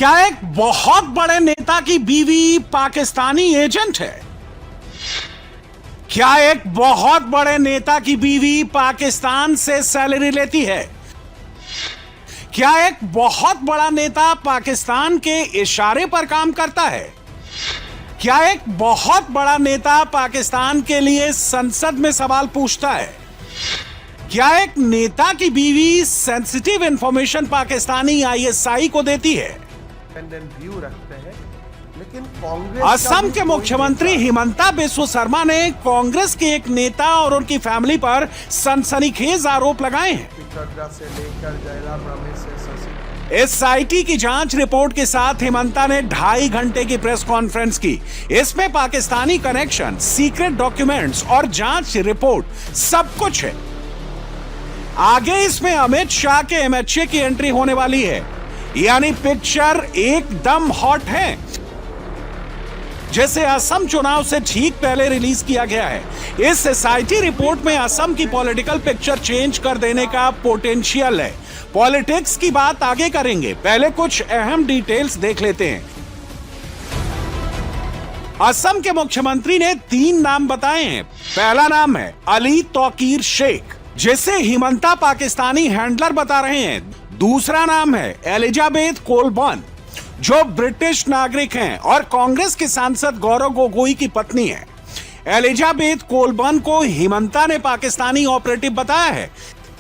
क्या एक बहुत बड़े नेता की बीवी पाकिस्तानी एजेंट है? क्या एक बहुत बड़े नेता की बीवी पाकिस्तान से सैलरी लेती है? क्या एक बहुत बड़ा नेता पाकिस्तान के इशारे पर काम करता है? क्या एक बहुत बड़ा नेता पाकिस्तान के लिए संसद में सवाल पूछता है? क्या एक नेता की बीवी सेंसिटिव इंफॉर्मेशन पाकिस्तानी आईएसआई को देती है? व्यू रखते हैं, लेकिन कांग्रेस असम के मुख्यमंत्री हिमंता बिस्वा शर्मा ने कांग्रेस के एक नेता और उनकी फैमिली पर सनसनीखेज आरोप लगाए हैं। से लेकर जयराम रमेश से शशि एसआईटी की जांच रिपोर्ट के साथ हिमंता ने 2.5 घंटे की प्रेस कॉन्फ्रेंस की। इसमें पाकिस्तानी कनेक्शन, सीक्रेट डॉक्यूमेंट्स और जांच रिपोर्ट सब कुछ है। आगे इसमें अमित शाह के एमएचए की एंट्री होने वाली है, यानी पिक्चर एकदम हॉट है। जैसे असम चुनाव से ठीक पहले रिलीज किया गया है, इस एसआईटी रिपोर्ट में असम की पॉलिटिकल पिक्चर चेंज कर देने का पोटेंशियल है। पॉलिटिक्स की बात आगे करेंगे, पहले कुछ अहम डिटेल्स देख लेते हैं। असम के मुख्यमंत्री ने 3 नाम बताए हैं। पहला नाम है अली तौकीर शेख, जिसे हिमंता पाकिस्तानी हैंडलर बता रहे हैं। दूसरा नाम है एलिजाबेथ कोलबर्न, जो ब्रिटिश नागरिक हैं और कांग्रेस के सांसद गौरव गोगोई की पत्नी है। एलिजाबेथ कोलबर्न को हिमंता ने पाकिस्तानी ऑपरेटिव बताया है।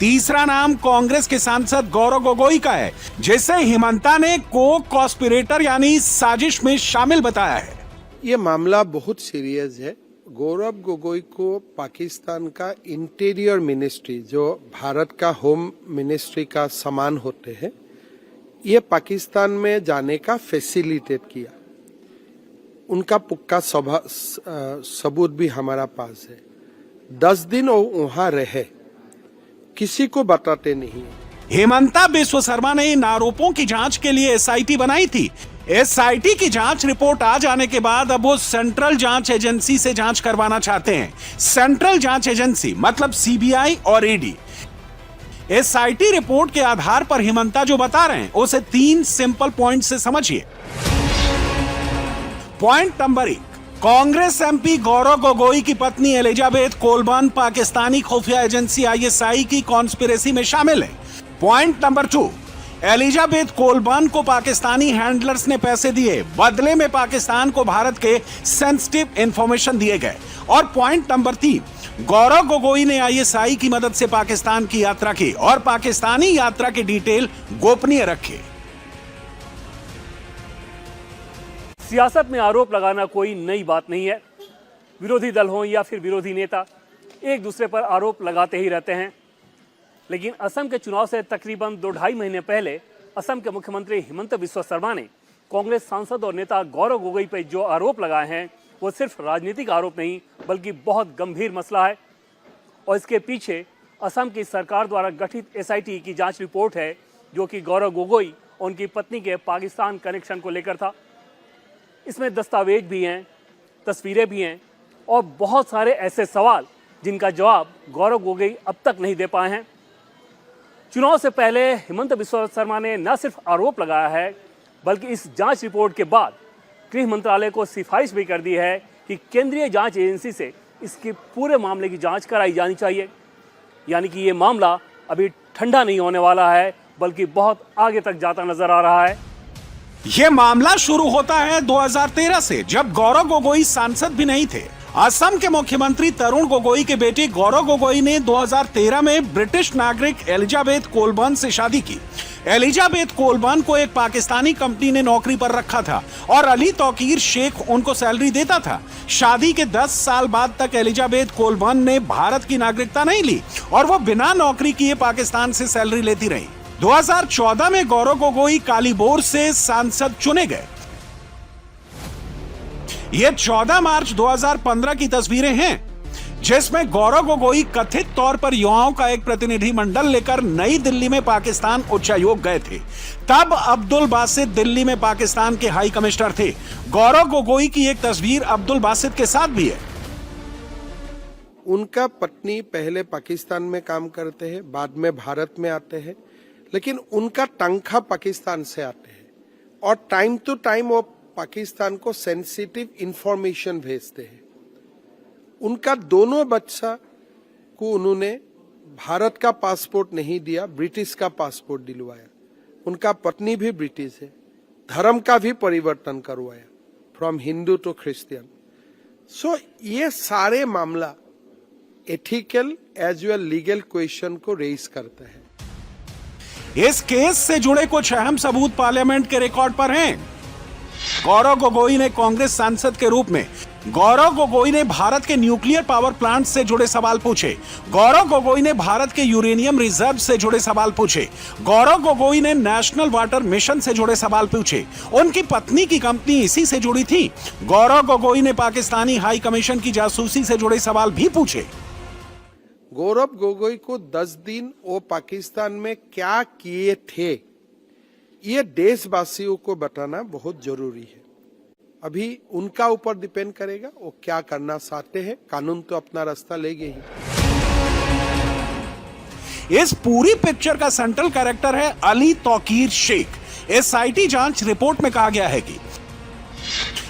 तीसरा नाम कांग्रेस के सांसद गौरव गोगोई का है, जिसे हिमंता ने को-कॉन्स्पिरेटर यानी साजिश में शामिल बताया है। ये मामला बहुत सीरियस है। गौरव गोगोई को पाकिस्तान का इंटीरियर मिनिस्ट्री, जो भारत का होम मिनिस्ट्री का समान होते हैं, ये पाकिस्तान में जाने का फैसिलिटेट किया। उनका पुख्ता सबूत भी हमारा पास है। 10 दिन वो वहां रहे, किसी को बताते नहीं। हिमंता बिस्वा शर्मा ने इन आरोपों की जांच के लिए एसआईटी बनाई थी। एसआईटी की जांच रिपोर्ट आ जाने के बाद अब वो सेंट्रल जांच एजेंसी से जांच करवाना चाहते हैं। सेंट्रल जांच एजेंसी मतलब सीबीआई और ईडी। एसआईटी रिपोर्ट के आधार पर हिमंता जो बता रहे हैं, उसे 3 सिंपल पॉइंट से समझिए। Point number 1, Congress MP Gaurav Gogoi की पत्नी एलिजाबेथ कोलबर्न पाकिस्तानी खुफिया एजेंसी आईएसआई की कॉन्स्पिरेसी में शामिल है। पॉइंट नंबर 2, एलिजाबेथ कोलबर्न को पाकिस्तानी हैंडलर्स ने पैसे दिए, बदले में पाकिस्तान को भारत के सेंसिटिव इंफॉर्मेशन दिए गए। और पॉइंट नंबर 3, गौरव गोगोई ने आईएसआई की मदद से पाकिस्तान की यात्रा की और पाकिस्तानी यात्रा की डिटेल गोपनीय रखी। सियासत में आरोप लगाना कोई नई बात नहीं है। विरोधी दल हो या फिर विरोधी नेता एक दूसरे पर आरोप लगाते ही रहते हैं। लेकिन असम के चुनाव से तकरीबन 2-2.5 महीने पहले असम के मुख्यमंत्री हिमंता बिस्वा शर्मा ने कांग्रेस सांसद और नेता गौरव गोगोई पर जो आरोप लगाए हैं, वो सिर्फ राजनीतिक आरोप नहीं बल्कि बहुत गंभीर मसला है। और इसके पीछे असम की सरकार द्वारा गठित एसआईटी की जांच रिपोर्ट है, जो कि गौरव गोगोई और उनकी पत्नी के पाकिस्तान कनेक्शन को लेकर था। इसमें दस्तावेज भी हैं, तस्वीरें भी हैं और बहुत सारे ऐसे सवाल जिनका जवाब गौरव गोगोई अब तक नहीं दे पाए हैं। चुनाव से पहले हिमंता बिस्वा शर्मा ने न सिर्फ आरोप लगाया है, बल्कि इस जांच रिपोर्ट के बाद गृह मंत्रालय को सिफारिश भी कर दी है कि केंद्रीय जांच एजेंसी से इसके पूरे मामले की जांच कराई जानी चाहिए। यानी कि ये मामला अभी ठंडा नहीं होने वाला है, बल्कि बहुत आगे तक जाता नजर आ रहा है। यह मामला शुरू होता है 2013 से, जब गौरव गोगोई सांसद भी नहीं थे। असम के मुख्यमंत्री तरुण गोगोई के बेटे गौरव गोगोई ने 2013 में ब्रिटिश नागरिक एलिजाबेथ कोलबर्न से शादी की। एलिजाबेथ कोलबर्न को एक पाकिस्तानी कंपनी ने नौकरी पर रखा था और अली तौकीर शेख उनको सैलरी देता था। शादी के 10 साल बाद तक एलिजाबेथ कोलबर्न ने भारत की नागरिकता नहीं ली और वो बिना नौकरी किए पाकिस्तान से सैलरी लेती रही। 2014 में गौरव गोगोई कालीबोर से सांसद चुने गए। ये 14 मार्च 2015 की तस्वीरें हैं, जिसमें गौरव गोगोई कथित तौर पर युवाओं का एक प्रतिनिधिमंडल लेकर नई दिल्ली में पाकिस्तान उच्चायोग गए थे। तब अब्दुल बासित दिल्ली में पाकिस्तान के हाई कमिश्नर थे। गौरव गोगोई की एक तस्वीर अब्दुल बासित के साथ भी है। उनका पत्नी पहले पाकिस्तान में काम करते हैं, बाद में भारत में आते हैं, लेकिन उनका तनख्वाह पाकिस्तान से आते हैं। और टाइम टू टाइम वो पाकिस्तान को सेंसिटिव इंफॉर्मेशन भेजते हैं। उनका दोनों बच्चा को उन्होंने भारत का पासपोर्ट नहीं दिया, ब्रिटिश का पासपोर्ट दिलवाया। उनका पत्नी भी ब्रिटिश है, धर्म का भी परिवर्तन करवाया, from Hindu to Christian. So ये सारे मामला ethical as well legal question को रेज करता है। इस केस से जुड़े कुछ अहम सबूत पार्लियामेंट के रिकॉर्ड पर हैं। गौरव गोगोई ने कांग्रेस सांसद के रूप में गौरव गोगोई ने भारत के न्यूक्लियर पावर प्लांट से जुड़े सवाल पूछे। गौरव गोगोई ने भारत के यूरेनियम रिजर्व से जुड़े सवाल पूछे। गौरव गोगोई ने नेशनल वाटर मिशन से जुड़े सवाल पूछे। उनकी पत्नी की कंपनी इसी से जुड़ी थी। गौरव गोगोई ने पाकिस्तानी हाई कमीशन की जासूसी से जुड़े सवाल भी पूछे। गौरव गोगोई को 10 दिन वो पाकिस्तान में क्या किए थे, ये देशवासियों को बताना बहुत जरूरी है। अभी उनका ऊपर डिपेंड करेगा वो क्या करना चाहते हैं। कानून तो अपना रास्ता लेंगे ही। इस पूरी पिक्चर का सेंट्रल कैरेक्टर है अली तौकीर शेख। एसआईटी जांच रिपोर्ट में कहा गया है कि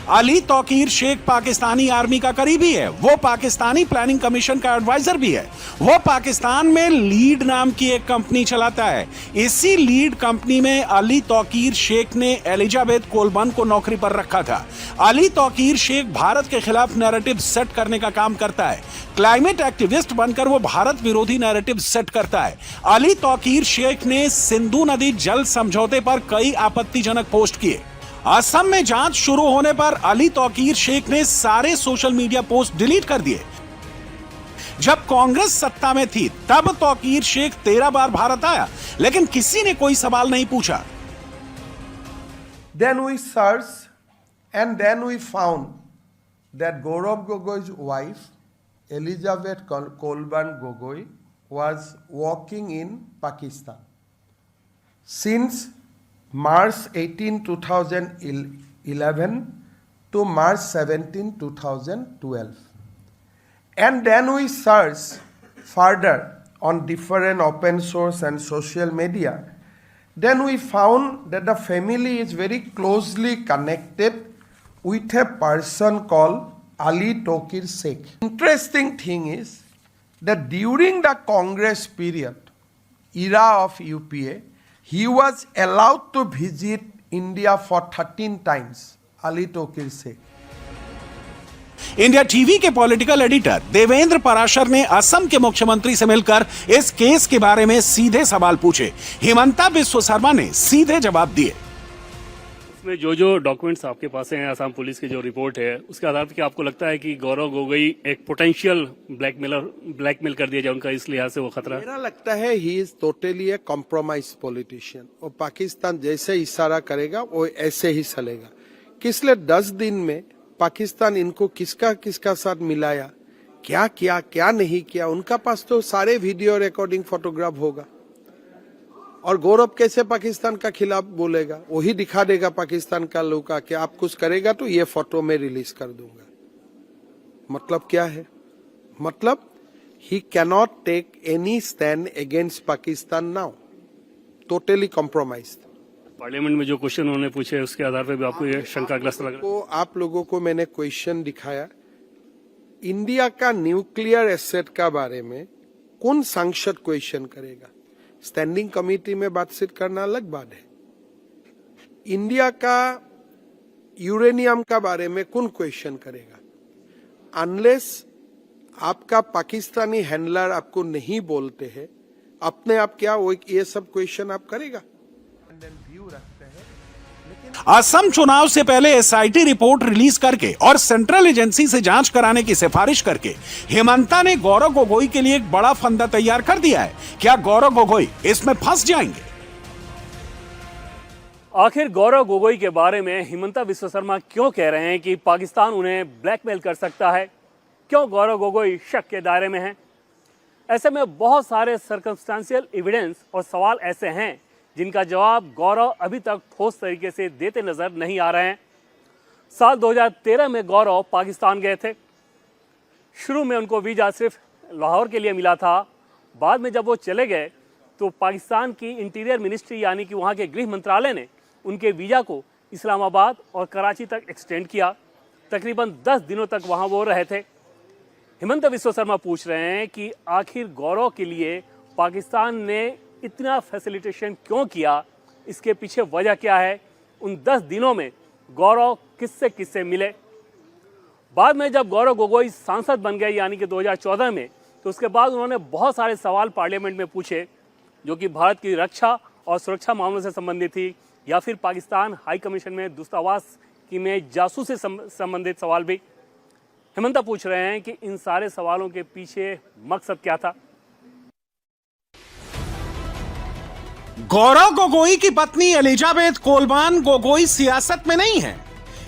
अली तौकीर शेख पाकिस्तानी आर्मी का करीबी है। वो पाकिस्तानी प्लानिंग कमीशन का एडवाइजर भी है। वो पाकिस्तान में लीड नाम की एक कंपनी चलाता है। इसी लीड कंपनी में अली तौकीर शेख ने एलिजाबेथ कोलबर्न को नौकरी पर रखा था। अली तौकीर शेख भारत के खिलाफ नैरेटिव सेट करने का काम करता है। क्लाइमेट एक्टिविस्ट बनकर वो भारत विरोधी नैरेटिव सेट करता है। अली तौकीर शेख ने सिंधु नदी जल समझौते पर कई आपत्तिजनक पोस्ट किए। असम में जांच शुरू होने पर अली तौकीर शेख ने सारे सोशल मीडिया पोस्ट डिलीट कर दिए। जब कांग्रेस सत्ता में थी तब तौकीर शेख 13 बार भारत आया, लेकिन किसी ने कोई सवाल नहीं पूछा। Then we searched and then we found that Gaurav Gogoi's wife, Elizabeth Kolban Gogoi, was working in Pakistan since March 18, 2011 to March 17, 2012. And then we searched further on different open source and social media. Then we found that the family is very closely connected with a person called Ali Tokir Sheikh. Interesting thing is that during the Congress period, era of UPA, he was allowed to visit India for 13 times, Ali Tokir Sheikh. India TV के political editor Devendra Parashar ने असम के मुख्यमंत्री से मिलकर इस case के बारे में सीधे सवाल पूछे। हिमंता बिस्व शर्मा ने सीधे जवाब दिए। इसमें जो डॉक्यूमेंट्स आपके पास हैं, असम पुलिस की जो रिपोर्ट है, उसके आधार पर क्या आपको लगता है कि गौरव गोगोई एक पोटेंशियल ब्लैकमेल कर दिया जाए उनका, इस लिहाज से वो खतरा है? मेरा लगता है he is totally A compromise politician. वो पाकिस्तान जैसे इशारा करेगा वो ऐसे ही चलेगा। किसले 10 दिन में पाकिस्तान इनको किसका साथ मिलाया, क्या किया क्या नहीं किया, उनका पास तो सारे वीडियो रिकॉर्डिंग फोटोग्राफ होगा। और गौरव कैसे पाकिस्तान का खिलाफ बोलेगा, वही दिखा देगा पाकिस्तान का लोग का कि आप कुछ करेगा तो ये फोटो में रिलीज कर दूंगा। मतलब क्या है? मतलब he cannot take any stand against Pakistan now, totally compromised. Parliament में जो क्वेश्चन उन्होंने पूछे उसके आधार पर भी आपको ये शंकाग्रस्त लग रहा है? आप लोगों को मैंने क्वेश्चन दिखाया, इंडिया का न्यूक्लियर एसेट का बारे में कौन सांसद क्वेश्चन करेगा? स्टैंडिंग कमेटी में बातचीत करना अलग बात है। इंडिया का यूरेनियम का बारे में कौन क्वेश्चन करेगा? अनलेस आपका पाकिस्तानी हैंडलर आपको नहीं बोलते हैं, अपने आप क्या वो ये सब क्वेश्चन आप करेगा? असम चुनाव से पहले एसआईटी रिपोर्ट रिलीज करके और सेंट्रल एजेंसी से जांच कराने की सिफारिश करके हिमंता ने गौरव गोगोई के लिए एक बड़ा फंदा तैयार कर दिया है। क्या गौरव गोगोई इसमें फंस जाएंगे? आखिर गौरव गोगोई के बारे में हिमंता बिस्व शर्मा क्यों कह रहे हैं कि पाकिस्तान उन्हें ब्लैकमेल कर सकता है? क्यों गौरव गोगोई शक के दायरे में हैं? ऐसे में बहुत सारे सर्कमस्टेंशियल एविडेंस और सवाल ऐसे हैं जिनका जवाब गौरव अभी तक ठोस तरीके से देते नजर नहीं आ रहे हैं। साल 2013 में गौरव पाकिस्तान गए थे। शुरू में उनको वीज़ा सिर्फ लाहौर के लिए मिला था। बाद में जब वो चले गए तो पाकिस्तान की इंटीरियर मिनिस्ट्री यानी कि वहाँ के गृह मंत्रालय ने उनके वीज़ा को इस्लामाबाद और कराची तक एक्सटेंड किया। तकरीबन 10 दिनों तक वहां वो रहे थे। हेमंत बिस्वा शर्मा पूछ रहे हैं कि आखिर गौरव के लिए पाकिस्तान ने इतना फैसिलिटेशन क्यों किया, इसके पीछे वजह क्या है, उन 10 दिनों में गौरव किससे किससे मिले। बाद में जब गौरव गोगोई सांसद बन गए यानी कि 2014 में, तो उसके बाद उन्होंने बहुत सारे सवाल पार्लियामेंट में पूछे जो कि भारत की रक्षा और सुरक्षा मामलों से संबंधित थी, या फिर पाकिस्तान हाई कमीशन में दूतावास की में जासूसी से संबंधित सवाल भी। हेमंता पूछ रहे हैं कि इन सारे सवालों के पीछे मकसद क्या था। गौरव गोगोई की पत्नी एलिजाबेथ कोलबान गोगोई सियासत में नहीं है,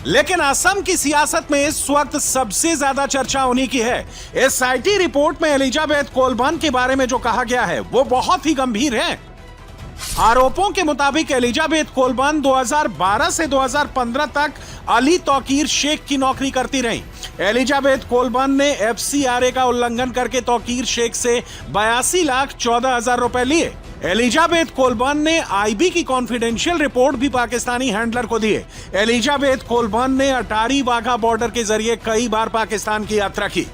लेकिन असम की सियासत में इस वक्त सबसे ज्यादा चर्चा उन्हीं की है। एसआईटी रिपोर्ट में एलिजाबेथ कोलबान के बारे में जो कहा गया है वो बहुत ही गंभीर है। आरोपों के मुताबिक एलिजाबेथ कोलबान 2012 से 2015 तक अली तौकीर शेख की नौकरी करती रही। एलिजाबेथ कोलबान ने एफसीआरए का उल्लंघन करके तौकीर शेख से 82,14,000 रुपए लिए। एलिजाबेथ कोलबान ने आईबी की कॉन्फिडेंशियल रिपोर्ट भी पाकिस्तानी हैंडलर को दिए। एलिजाबेथ कोलबान ने अटारी वाघा बॉर्डर के जरिए कई बार पाकिस्तान की यात्रा की।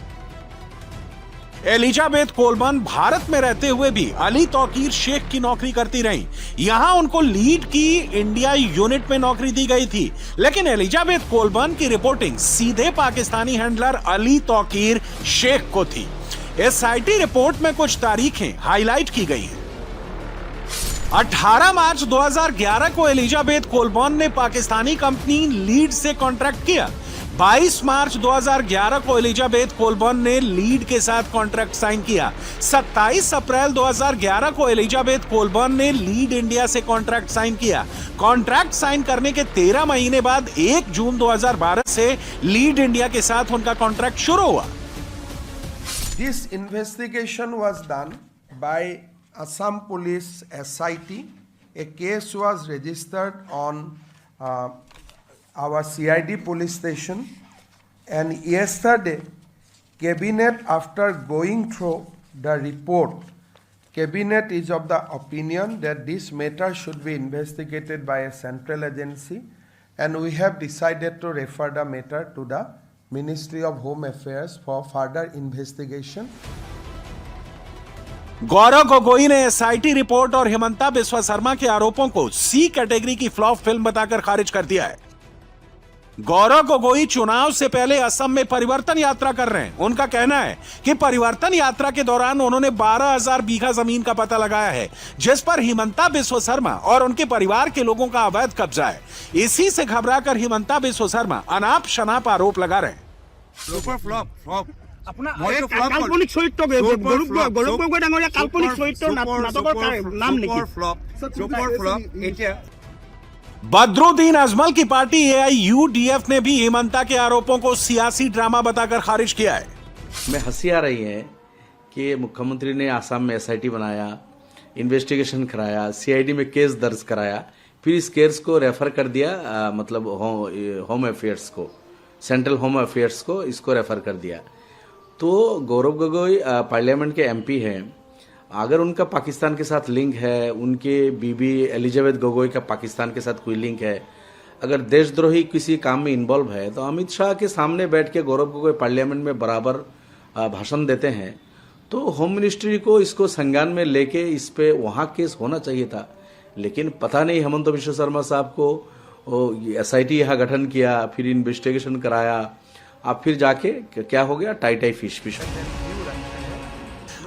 एलिजाबेथ कोलबान भारत में रहते हुए भी अली तौकीर शेख की नौकरी करती रहीं। यहां उनको लीड की इंडिया यूनिट में नौकरी दी गई थी, लेकिन एलिजाबेथ कोलबान की रिपोर्टिंग सीधे पाकिस्तानी हैंडलर अली तौकीर शेख को थी। एसआईटी रिपोर्ट में कुछ तारीखें हाईलाइट की गई हैं। 18 मार्च 2011 को एलिजाबेथ कोलबान ने पाकिस्तानी कंपनी लीड से कॉन्ट्रैक्ट किया। 22 मार्च 2011 को एलिजाबेथ कोलबान ने लीड के साथ कॉन्ट्रैक्ट साइन किया। 27 अप्रैल 2011 को एलिजाबेथ कोलबान ने लीड इंडिया से कॉन्ट्रैक्ट साइन किया। कॉन्ट्रैक्ट साइन करने के 13 महीने बाद 1 जून 2012 से लीड इंडिया के साथ उनका कॉन्ट्रैक्ट शुरू हुआ। This investigation was done by Assam Police SIT. A case was registered on our CID police station, and yesterday Cabinet, after going through the report, Cabinet is of the opinion that this matter should be investigated by a central agency, and we have decided to refer the matter to the Ministry of Home Affairs for further investigation. Gaurav Gogoi ने SIT report और हेमंता बिस्वा शर्मा के आरोपों को सी category की flop film बताकर खारिज कर दिया है। गौरव गोगोई चुनाव से पहले असम में परिवर्तन यात्रा कर रहे हैं। उनका कहना है कि परिवर्तन यात्रा के दौरान उन्होंने 12,000 बीघा जमीन का पता लगाया है, जिस पर हेमंता बिस्वा शर्मा और उनके परिवार के लोगों का अवैध कब्जा है। इसी से घबराकर हेमंता बिस्वा शर्मा अनाप शनाप आरोप लगा रहे हैं। কাল্পনিক চৰিত্ৰ গৌৰৱ গগৈ ডাঙৰীয়া কাল্পনিক চৰিত্ৰ নাটকৰ নাম নেকি? बदरुद्दीन अजमल की पार्टी AIUDF ने भी हेमंता के आरोपों को सियासी ड्रामा बताकर खारिज किया है। में हंसी आ रही है कि मुख्यमंत्री ने आसाम में एसआईटी बनाया, इन्वेस्टिगेशन कराया, सीआईडी में केस दर्ज कराया, फिर इस केस को रेफर कर दिया मतलब होम अफेयर्स को, सेंट्रल होम अफेयर्स को इसको रेफर कर दिया। तो गौरव गोगोई पार्लियामेंट के एमपी हैं, अगर उनका पाकिस्तान के साथ लिंक है, उनके बीबी एलिजाबेथ गोगोई का पाकिस्तान के साथ कोई लिंक है, अगर देशद्रोही किसी काम में इन्वॉल्व है, तो अमित शाह के सामने बैठ के गौरव गोगोई पार्लियामेंट में बराबर भाषण देते हैं। तो होम मिनिस्ट्री को इसको संज्ञान में लेके इस पे वहाँ केस होना चाहिए था, लेकिन पता नहीं हेमंत बिस्वा शर्मा साहब को एसआईटी यहाँ गठन किया, फिर इन्वेस्टिगेशन कराया, अब फिर जाके क्या हो गया, टाई फिश फिश।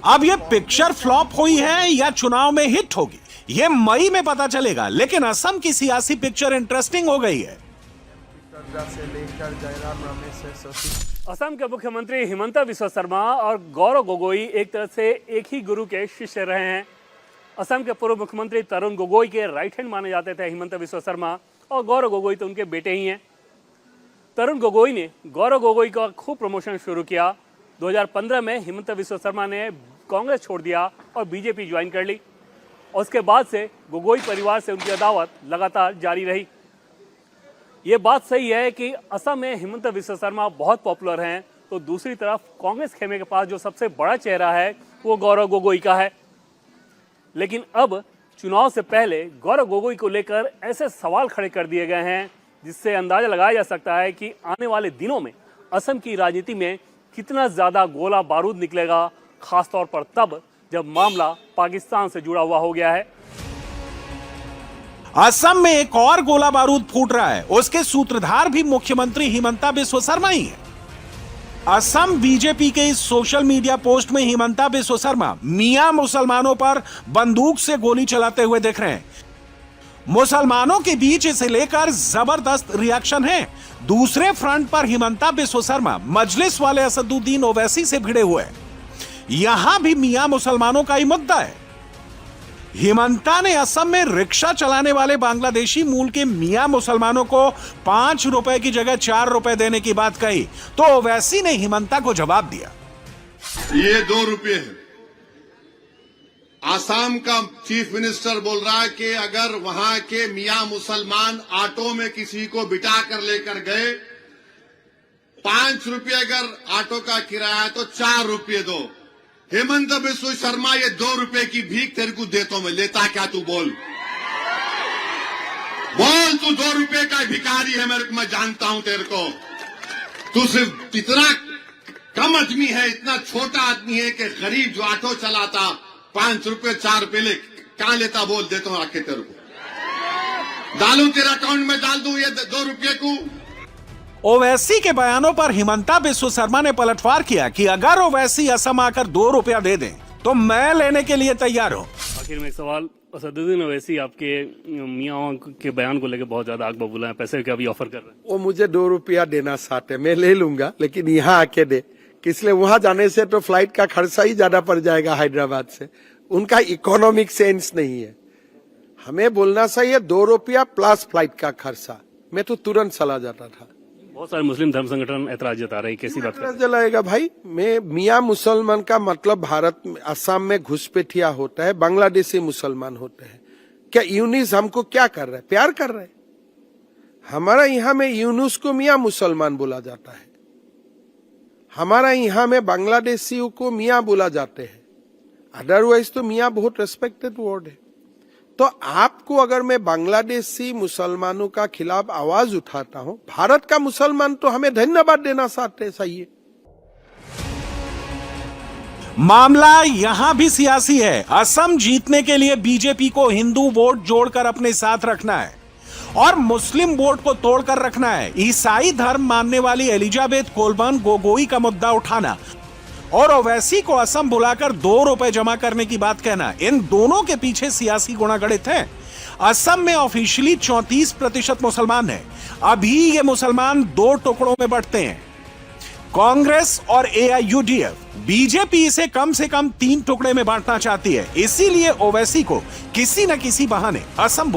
अब ये पिक्चर फ्लॉप हुई है या चुनाव में हिट होगी, ये मई में पता चलेगा, लेकिन असम की सियासी पिक्चर इंटरेस्टिंग हो गई है। असम के मुख्यमंत्री हेमंता बिस्वा शर्मा और गौरव गोगोई एक तरह से एक ही गुरु के शिष्य रहे हैं। असम के पूर्व मुख्यमंत्री तरुण गोगोई के राइट हैंड माने जाते थे हेमंता बिस्वा शर्मा, और गौरव गोगोई तो उनके बेटे ही हैं। तरुण गोगोई ने गौरव गोगोई का खूब प्रमोशन शुरू किया। 2015 में हेमंता बिस्वा शर्मा ने कांग्रेस छोड़ दिया और बीजेपी ज्वाइन कर ली, और उसके बाद से गोगोई परिवार से उनकी अदावत लगातार जारी रही। ये बात सही है कि असम में हेमंता बिस्वा शर्मा बहुत पॉपुलर हैं, तो दूसरी तरफ कांग्रेस खेमे के पास जो सबसे बड़ा चेहरा है वो गौरव गोगोई का है। लेकिन अब चुनाव से पहले गौरव गोगोई को लेकर ऐसे सवाल खड़े कर दिए गए हैं जिससे अंदाजा लगाया जा सकता है कि आने वाले दिनों में असम की राजनीति में कितना ज्यादा गोला बारूद निकलेगा, खासतौर पर तब जब मामला पाकिस्तान से जुड़ा हुआ हो गया है। असम में एक और गोला बारूद फूट रहा है, उसके सूत्रधार भी मुख्यमंत्री हिमंता बिस्वा शर्मा ही है। असम बीजेपी के इस सोशल मीडिया पोस्ट में हिमंता बिस्वा शर्मा मियां मुसलमानों पर बंदूक से गोली चलाते हुए दिख रहे हैं। मुसलमानों के बीच इसे लेकर जबरदस्त रिएक्शन है। दूसरे फ्रंट पर हिमंता बिस्वा शर्मा मजलिस वाले असदुद्दीन ओवैसी से भिड़े हुए हैं। यहां भी मियां मुसलमानों का ही मुद्दा है। हिमंता ने असम में रिक्शा चलाने वाले बांग्लादेशी मूल के मियां मुसलमानों को 5 रुपए की जगह 4 रुपए देने की बात कही तो ओवैसी ने हिमंता को जवाब दिया, ये 2 रुपये है। आसाम का चीफ मिनिस्टर बोल रहा है कि अगर वहां के मियां मुसलमान ऑटो में किसी को बिठा कर लेकर गए, 5 रुपये अगर ऑटो का किराया तो 4 रुपये दो। हेमंत बिस्वा शर्मा, ये 2 रुपये की भीख तेरे को देता हूं मैं, लेता क्या तू? बोल तू 2 रुपये का भिखारी है, मेरे को मैं जानता हूं तेरे को। तू सिर्फ इतना कम आदमी है, इतना छोटा आदमी है कि गरीब जो ऑटो चलाता 5 रुपये 4 रुपये ले कहां लेता? बोल, देता हूं आके तेरे को, डालू तेरे अकाउंट में, डाल दूं ये 2 रुपये को। ओवैसी के बयानों पर हिमंता बिस्वा शर्मा ने पलटवार किया कि अगर ओवैसी असम आकर 2 रुपया दे दें तो मैं लेने के लिए तैयार हूं। आखिर में एक सवाल, असदुद्दीन ओवैसी आपके मियां के बयान को लेकर बहुत ज्यादा आग बबूला है, पैसे का भी ऑफर कर रहे हैं। वो मुझे 2 रुपया देना चाहते, मैं ले लूंगा, लेकिन यहाँ आके दे, इसलिए वहां जाने से तो फ्लाइट का खर्चा ही ज्यादा पड़ जाएगा हैदराबाद से। उनका इकोनॉमिक सेंस नहीं है। हमें बोलना चाहिए 2 रुपया प्लस फ्लाइट का खर्चा, मैं तो तुरंत चला जाता था। बहुत सारे मुस्लिम धर्म संगठन ऐतराज जता रहे हैं, कैसी बात है? जलाएगा भाई, मैं मियां मुसलमान का मतलब भारत में असम में घुसपैठिया होता है, बांग्लादेशी मुसलमान होते हैं। क्या यूनिस हमको क्या कर रहा है? प्यार कर रहा है। हमारा यहाँ में यूनुस को मियां मुसलमान बोला जाता है, हमारा यहाँ में बांग्लादेशियों को मियां बोला जाते हैं, अदरवाइज तो मियां बहुत रेस्पेक्टेड वर्ड है। तो आपको अगर मैं बांग्लादेशी मुसलमानों का खिलाफ आवाज उठाता हूं, भारत का मुसलमान तो हमें धन्यवाद देना चाहते हैं। सही है। मामला यहां भी सियासी है। असम जीतने के लिए बीजेपी को हिंदू वोट जोड़कर अपने साथ रखना है और मुस्लिम वोट को तोड़कर रखना है। ईसाई धर्म मानने वाली एलिजाबेथ कोलबर्न गोगोई का मुद्दा उठाना और ओवैसी को असम बुलाकर 2 रुपए जमा करने की बात कहना, इन दोनों के पीछे सियासी गुणा गणित है। असम में ऑफिशियली 34% मुसलमान हैं। अभी ये मुसलमान 2 टुकड़ों में बंटते हैं, कांग्रेस और AIUDF। बीजेपी इसे कम से कम 3 टुकड़े में बांटना चाहती है, इसीलिए ओवैसी को किसी न किसी बहाने असम